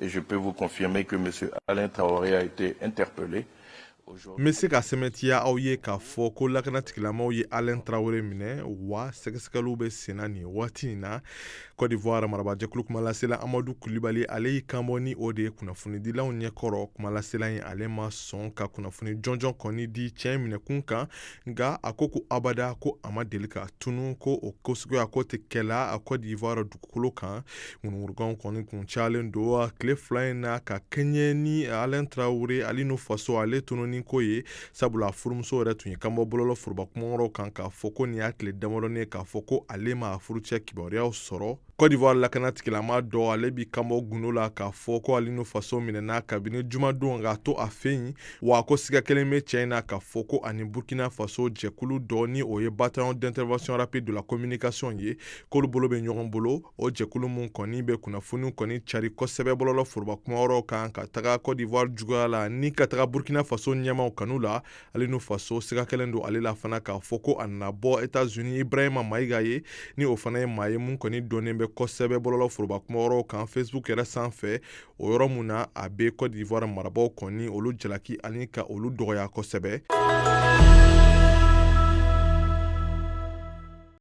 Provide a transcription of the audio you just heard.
et je peux vous confirmer que M. Alain Traoré a été interpellé. N bɛ se ka sɛmɛntiya aw ye k'a fɔ ko lakanatigilamaaw ye Alain Traoré minɛ wa sɛgɛsɛgɛliw bɛ senna nin waati in na. Côte d'Ivoire marabaajɛkulu kumalasela Amadu Kulibali ale y'i kanbɔ ni o de ye kunnafonidilaw ɲɛkɔrɔ. Kumalasela in ale ma sɔn ka kunnafoni jɔnjɔn kɔni di cɛ in minɛkun kan, nka a ko abada ko a ma deli ka tunu ko o ko suguya ko tɛ kɛla a Côte d'Ivoire dugukolo kan. Ŋunuŋurukanw kɔni kun cayalen don tile fila in na ka kɛɲɛ ni Alain Traoré ale n'u faso ale tununi ko ye, sabula furumuso yɛrɛ tun ye kanbɔ bɔlɔlɔ forobakumankɔrɔw kan k'a fɔ ko nin y'a tile damadɔnin ye k'a fɔ ko ale ma furucɛ kibaruyaw sɔrɔ. Côte d'Ivoire lakanatigilama dɔ ale bi kanbɔ gundo la k'a fɔ ko ale n'u faso minɛna kabini jumadon k'a to a fɛ yen, wa ko siga kelen bɛ cɛ in na k'a fɔ ko ani Burkina Faso jɛkulu dɔ ni o ye bataillon d'intervention rapide de la communication ye, k'olu bolo bɛ ɲɔgɔn bolo. O jɛkulu mun kɔni bɛ kunnafoniw kɔni cari kosɛbɛ bɔlɔlɔ forobakumayɔrɔw kan ka taga Côte d'Ivoire juguya la ni ka taga Burkina Faso ɲɛmaw kanu la. Ale n'u faso siga kelen don ale la fana k'a fɔ ko a nana bɔ États-Unis Ibrahima Mayiga ye, ni o fana ye maa ye mun kɔni donnen bɛ kosɛbɛ bɔlɔlɔ forobakumayɔrɔw kan Facebook yɛrɛ sanfɛ. O yɔrɔ mun na a bɛ Côte d'Ivoire marabaw kɔni olu jalaki ani ka olu dɔgɔya kosɛbɛ.